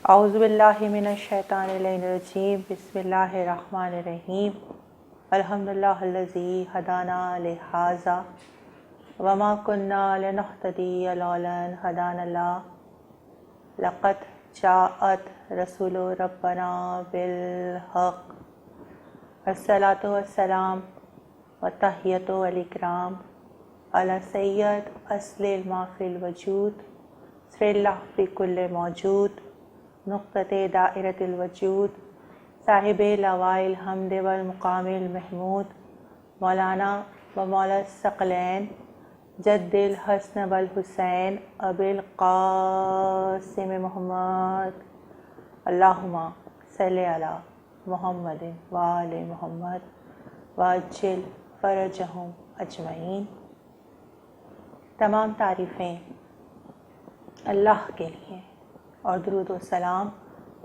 اعوذ باللہ من الشیطان الرجیم بسم اللہ الرحمن الرحیم الحمدللہ الذی ہدانا لہذا وما کنا لنہتدی لولا ان ہدانا اللہ لقد جاءت رسول ربنا بالحق الصلاۃ والسلام والتحیۃ والاکرام علی سید اصل ما فی الوجود سر اللہ فی کل موجود نقطۃ دائرۃ الوجود صاحب لواء الحمد والمقام المحمود مولانا و مولا الثقلین جد الحسن والحسین ابی القاسم محمد اللہم صلی علی محمد وآل محمد وعجل فرجہم اجمعین۔ تمام تعریفیں اللہ کے لیے اور درود و سلام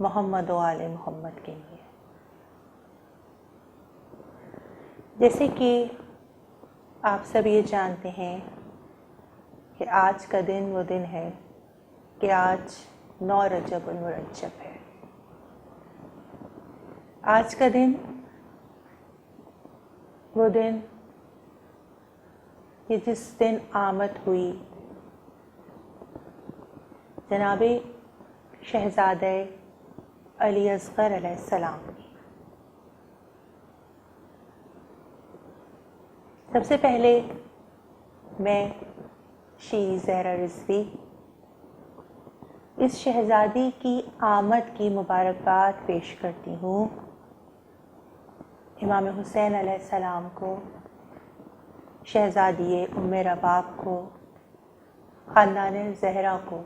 محمد و آل محمد کے لیے۔ جیسے کہ آپ سب یہ جانتے ہیں کہ آج کا دن وہ دن ہے کہ آج 9 رجب المرجب ہے۔ آج کا دن وہ دن کہ جس دن آمد ہوئی جناب شہزادہ علی اصغر علیہ السلام کی۔ سب سے پہلے میں شیریں زہرا رضوی اس شہزادی کی آمد کی مبارکباد پیش کرتی ہوں، امام حسین علیہ السلام کو، شہزادی ام رباب کو، خاندان زہرا کو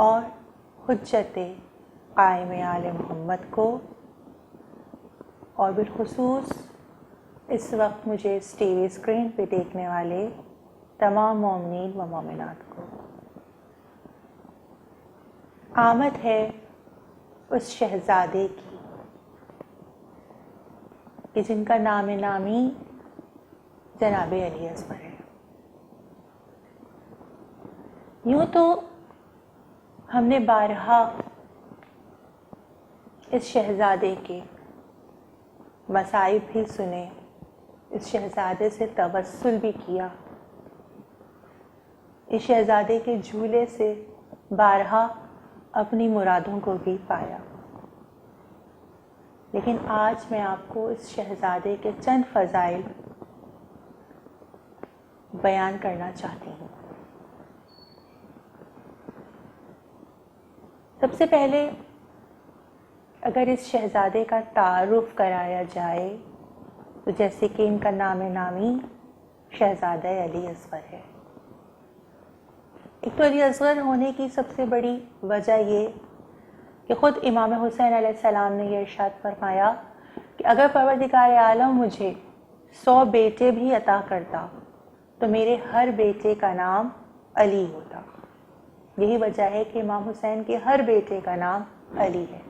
اور حجت قائم آل محمد کو، اور بالخصوص اس وقت مجھے اس ٹی وی اسکرین پہ دیکھنے والے تمام مومنین و مومنات کو۔ آمد ہے اس شہزادے کی کہ جن کا نام نامی جناب علی اصغر ہے۔ یوں تو ہم نے بارہا اس شہزادے کے مصائب بھی سنے، اس شہزادے سے توسل بھی کیا، اس شہزادے کے جھولے سے بارہا اپنی مرادوں کو بھی پایا، لیکن آج میں آپ کو اس شہزادے کے چند فضائل بیان کرنا چاہتی ہوں۔ سب سے پہلے اگر اس شہزادے کا تعارف کرایا جائے تو جیسے کہ ان کا نام نامی شہزادہ علی اصغر ہے۔ ایک تو علی اصغر ہونے کی سب سے بڑی وجہ یہ کہ خود امام حسین علیہ السلام نے یہ ارشاد فرمایا کہ اگر پروردگار عالم مجھے 100 بیٹے بھی عطا کرتا تو میرے ہر بیٹے کا نام علی ہوتا۔ یہی وجہ ہے کہ امام حسین کے ہر بیٹے کا نام علی ہے،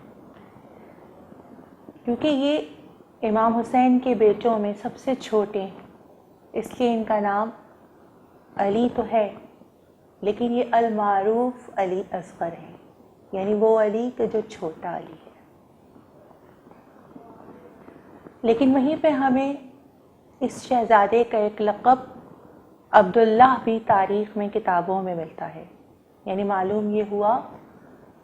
کیونکہ یہ امام حسین کے بیٹوں میں سب سے چھوٹے ہیں، اس لیے ان کا نام علی تو ہے، لیکن یہ المعروف علی اصغر ہے، یعنی وہ علی کہ جو چھوٹا علی ہے۔ لیکن وہیں پہ ہمیں اس شہزادے کا ایک لقب عبداللہ بھی تاریخ میں کتابوں میں ملتا ہے، یعنی معلوم یہ ہوا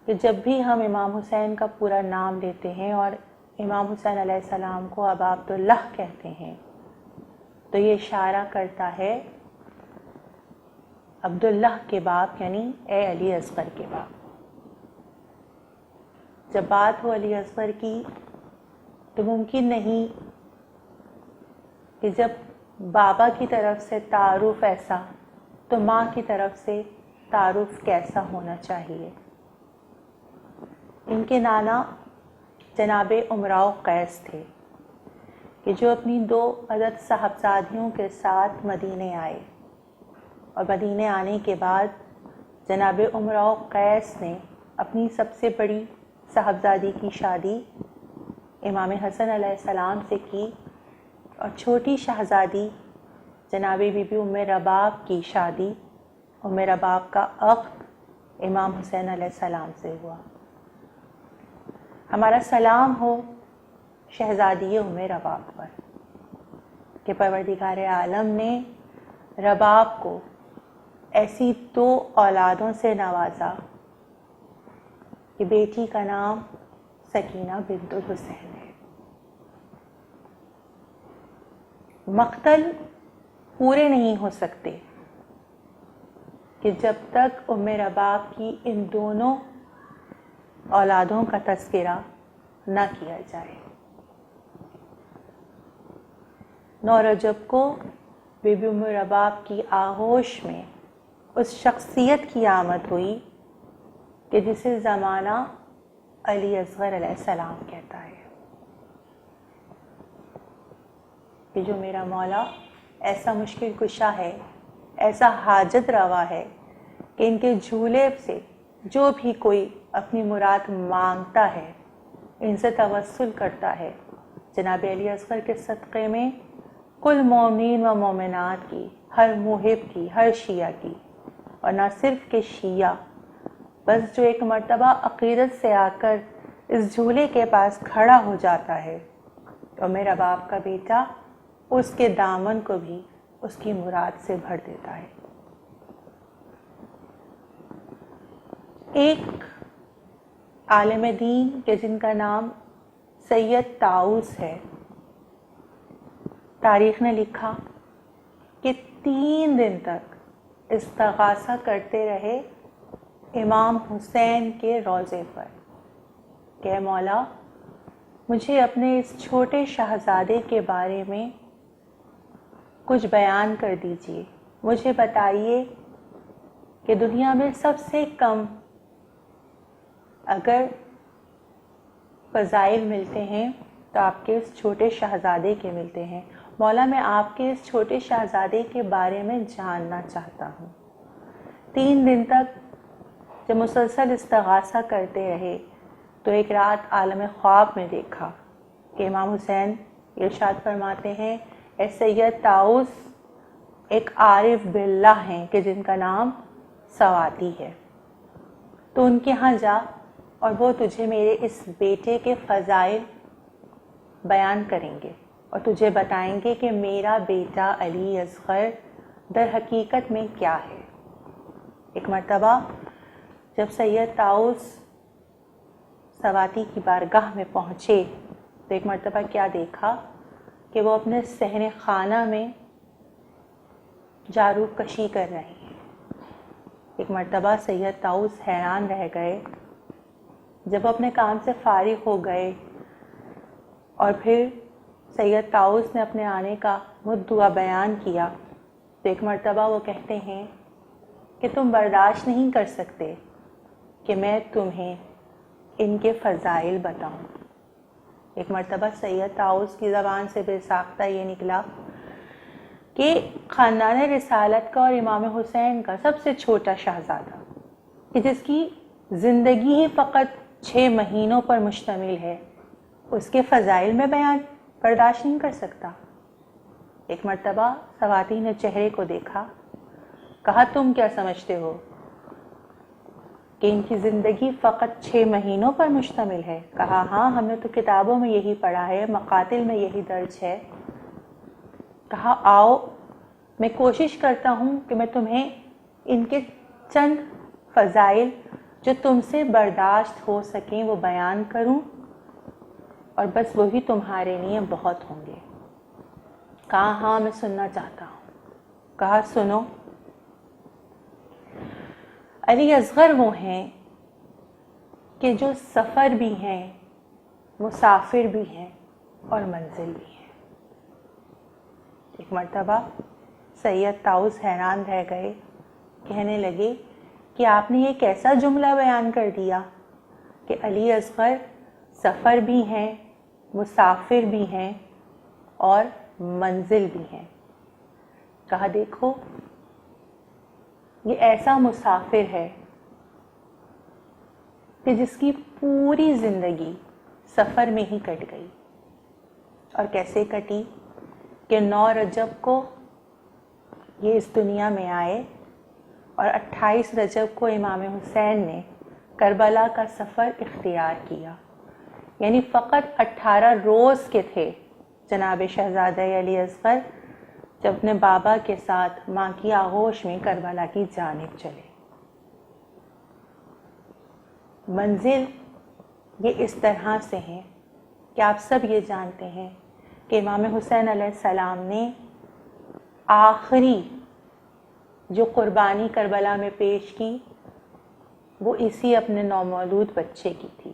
کہ جب بھی ہم امام حسین کا پورا نام لیتے ہیں اور امام حسین علیہ السلام کو ابا عبداللہ کہتے ہیں تو یہ اشارہ کرتا ہے عبداللہ کے باپ، یعنی اے علی اصغر کے باپ۔ جب بات ہو علی اصغر کی تو ممکن نہیں کہ جب بابا کی طرف سے تعارف ایسا تو ماں کی طرف سے تعارف کیسا ہونا چاہیے۔ ان کے نانا جناب امراء قیس تھے کہ جو اپنی 2 عدد صاحبزادیوں کے ساتھ مدینے آئے، اور مدینے آنے کے بعد جناب امراء قیس نے اپنی سب سے بڑی صاحبزادی کی شادی امام حسن علیہ السلام سے کی، اور چھوٹی شہزادی جناب بی بی ام رباب کی شادی ام رباب کا عقد امام حسین علیہ السلام سے ہوا۔ ہمارا سلام ہو شہزادی ام رباب پر کہ پروردگار عالم نے رباب کو ایسی 2 اولادوں سے نوازا کہ بیٹی کا نام سکینہ بنت الحسین ہے۔ مقتل پورے نہیں ہو سکتے کہ جب تک ام رباب کی ان دونوں اولادوں کا تذکرہ نہ کیا جائے۔ 9 رجب کو بی بی ام رباب کی آغوش میں اس شخصیت کی آمد ہوئی کہ جسے زمانہ علی اصغر علیہ السلام کہتا ہے کہ جو میرا مولا ایسا مشکل کشا ہے، ایسا حاجت روا ہے کہ ان کے جھولے سے جو بھی کوئی اپنی مراد مانگتا ہے، ان سے توسل کرتا ہے، جناب علی اصغر کے صدقے میں کل مومنین و مومنات کی، ہر محب کی، ہر شیعہ کی، اور نہ صرف کہ شیعہ، بس جو ایک مرتبہ عقیدت سے آ کر اس جھولے کے پاس کھڑا ہو جاتا ہے اور میرا باپ کا بیٹا اس کے دامن کو بھی اس کی مراد سے بھر دیتا ہے۔ ایک عالم دین کہ جن کا نام سید طاؤس ہے، تاریخ نے لکھا کہ 3 دن تک استغاثہ کرتے رہے امام حسین کے روضے پر کہ اے مولا مجھے اپنے اس چھوٹے شہزادے کے بارے میں کچھ بیان کر دیجئے، مجھے بتائیے کہ دنیا میں سب سے کم اگر فضائل ملتے ہیں تو آپ کے اس چھوٹے شہزادے کے ملتے ہیں، مولا میں آپ کے اس چھوٹے شہزادے کے بارے میں جاننا چاہتا ہوں۔ 3 دن تک جب مسلسل استغاثہ کرتے رہے تو ایک رات عالم خواب میں دیکھا کہ امام حسین ارشاد فرماتے ہیں اے سید طاؤس، ایک عارف باللہ ہیں کہ جن کا نام سواتی ہے، تو ان کے ہاں جا اور وہ تجھے میرے اس بیٹے کے فضائل بیان کریں گے اور تجھے بتائیں گے کہ میرا بیٹا علی اصغر در حقیقت میں کیا ہے۔ ایک مرتبہ جب سید طاؤس سواتی کی بارگاہ میں پہنچے تو ایک مرتبہ کیا دیکھا کہ وہ اپنے صحن خانہ میں جارو کشی کر رہے ہیں۔ ایک مرتبہ سید طاؤس حیران رہ گئے، جب وہ اپنے کام سے فارغ ہو گئے اور پھر سید طاؤس نے اپنے آنے کا مدعا بیان کیا تو ایک مرتبہ وہ کہتے ہیں کہ تم برداشت نہیں کر سکتے کہ میں تمہیں ان کے فضائل بتاؤں۔ ایک مرتبہ سید طاؤس کی زبان سے بے ساختہ یہ نکلا کہ خاندان رسالت کا اور امام حسین کا سب سے چھوٹا شہزادہ کہ جس کی زندگی ہی فقط 6 مہینوں پر مشتمل ہے، اس کے فضائل میں بیان برداشت نہیں کر سکتا۔ ایک مرتبہ سواتی نے چہرے کو دیکھا، کہا تم کیا سمجھتے ہو کہ ان کی زندگی فقط 6 مہینوں پر مشتمل ہے؟ کہا ہاں، ہم نے تو کتابوں میں یہی پڑھا ہے، مقاتل میں یہی درج ہے۔ کہا آؤ میں کوشش کرتا ہوں کہ میں تمہیں ان کے چند فضائل جو تم سے برداشت ہو سکیں وہ بیان کروں، اور بس وہی تمہارے لیے بہت ہوں گے۔ کہا ہاں میں سننا چاہتا ہوں۔ کہا سنو، علی اصغر وہ ہیں کہ جو سفر بھی ہیں، مسافر بھی ہیں اور منزل بھی ہیں۔ ایک مرتبہ سید طاؤس حیران رہ گئے، کہنے لگے کہ آپ نے یہ کیسا جملہ بیان کر دیا کہ علی اصغر سفر بھی ہیں، مسافر بھی ہیں اور منزل بھی ہیں۔ کہا دیکھو یہ ایسا مسافر ہے کہ جس کی پوری زندگی سفر میں ہی کٹ گئی، اور کیسے کٹی کہ 9 رجب کو یہ اس دنیا میں آئے اور 28 رجب کو امام حسین نے کربلا کا سفر اختیار کیا، یعنی فقط 18 روز کے تھے جناب شہزادہ علی اصغر جب اپنے بابا کے ساتھ ماں کی آغوش میں کربلا کی جانب چلے۔ منزل یہ اس طرح سے ہے کہ آپ سب یہ جانتے ہیں کہ امام حسین علیہ السلام نے آخری جو قربانی کربلا میں پیش کی وہ اسی اپنے نومولود بچے کی تھی،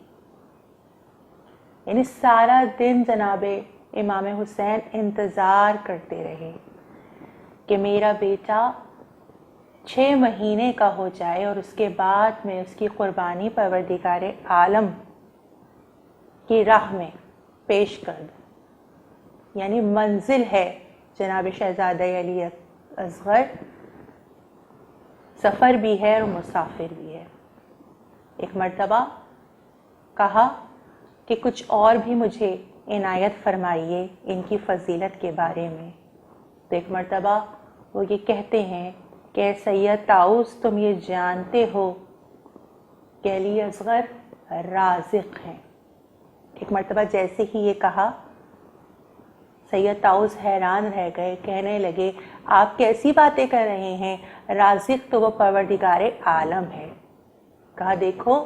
یعنی سارا دن جناب امام حسین انتظار کرتے رہے کہ میرا بیٹا 6 مہینے کا ہو جائے اور اس کے بعد میں اس کی قربانی پروردگار عالم کی راہ میں پیش کر دوں۔ یعنی منزل ہے جناب شہزادہ علی اصغر، سفر بھی ہے اور مسافر بھی ہے۔ ایک مرتبہ کہا کہ کچھ اور بھی مجھے عنایت فرمائیے ان کی فضیلت کے بارے میں، تو ایک مرتبہ وہ یہ کہتے ہیں کہ سید طاؤس تم یہ جانتے ہو کہ علی اصغر رازق ہیں۔ ایک مرتبہ جیسے ہی یہ کہا سید طاؤس حیران رہ گئے، کہنے لگے آپ کیسی باتیں کر رہے ہیں، رازق تو وہ پروردگار عالم ہے۔ کہا دیکھو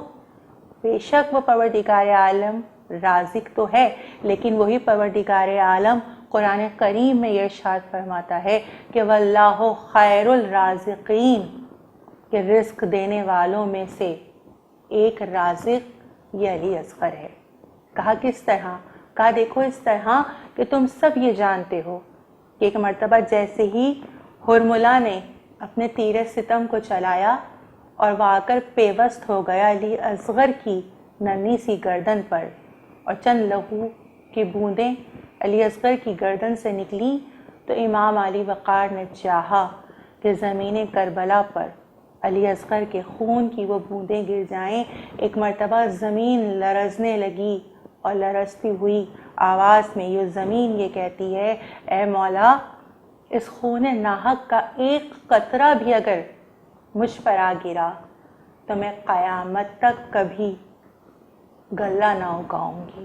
بے شک وہ پروردگار عالم رازق تو ہے، لیکن وہی پروردگار عالم قرآن کریم میں یہ ارشاد فرماتا ہے کہ واللہ خیر الرازقین، کہ رزق دینے والوں میں سے ایک رازق یہ علی اصغر ہے۔ کہا کس طرح؟ کہا دیکھو اس طرح کہ تم سب یہ جانتے ہو کہ ایک مرتبہ جیسے ہی ہرملا نے اپنے تیر ستم کو چلایا اور وہ آ کر پیوست ہو گیا علی اصغر کی ننھی سی گردن پر، اور چند لہو کی بوندیں علی اصغر کی گردن سے نکلی، تو امام علی وقار نے چاہا کہ زمین کربلا پر علی اصغر کے خون کی وہ بوندیں گر جائیں۔ ایک مرتبہ زمین لرزنے لگی اور لرزتی ہوئی آواز میں یہ زمین یہ کہتی ہے اے مولا، اس خون ناحق کا ایک قطرہ بھی اگر مجھ پر آ گرا تو میں قیامت تک کبھی غلہ نہ اگاؤں گی۔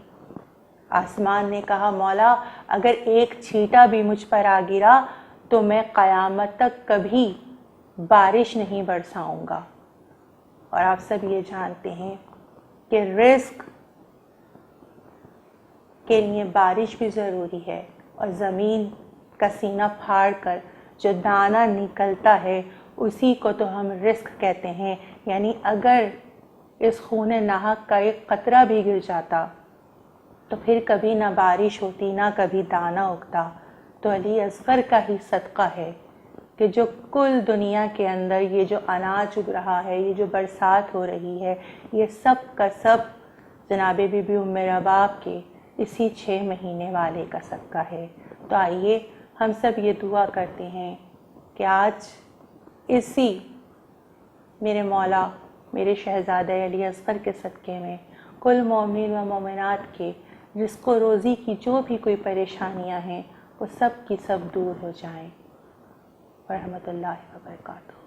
آسمان نے کہا مولا اگر ایک چھینٹا بھی مجھ پر آ گرا تو میں قیامت تک کبھی بارش نہیں برساؤں گا۔ اور آپ سب یہ جانتے ہیں کہ رزق کے لیے بارش بھی ضروری ہے، اور زمین کا سینہ پھاڑ کر جو دانہ نکلتا ہے اسی کو تو ہم رزق کہتے ہیں۔ یعنی اگر اس خون ناحق کا ایک قطرہ بھی گر جاتا تو پھر کبھی نہ بارش ہوتی نہ کبھی دانہ اگتا۔ تو علی اصغر کا ہی صدقہ ہے کہ جو کل دنیا کے اندر یہ جو اناج اگ رہا ہے، یہ جو برسات ہو رہی ہے، یہ سب کا سب جناب بی بی ام رباب کے اسی 6 مہینے والے کا صدقہ ہے۔ تو آئیے ہم سب یہ دعا کرتے ہیں کہ آج اسی میرے مولا میرے شہزادہ علی اصغر کے صدقے میں کل مومن و مومنات کے رزق و روزی کی جو بھی کوئی پریشانیاں ہیں وہ سب کی سب دور ہو جائیں۔ ورحمۃ اللہ وبرکاتہ۔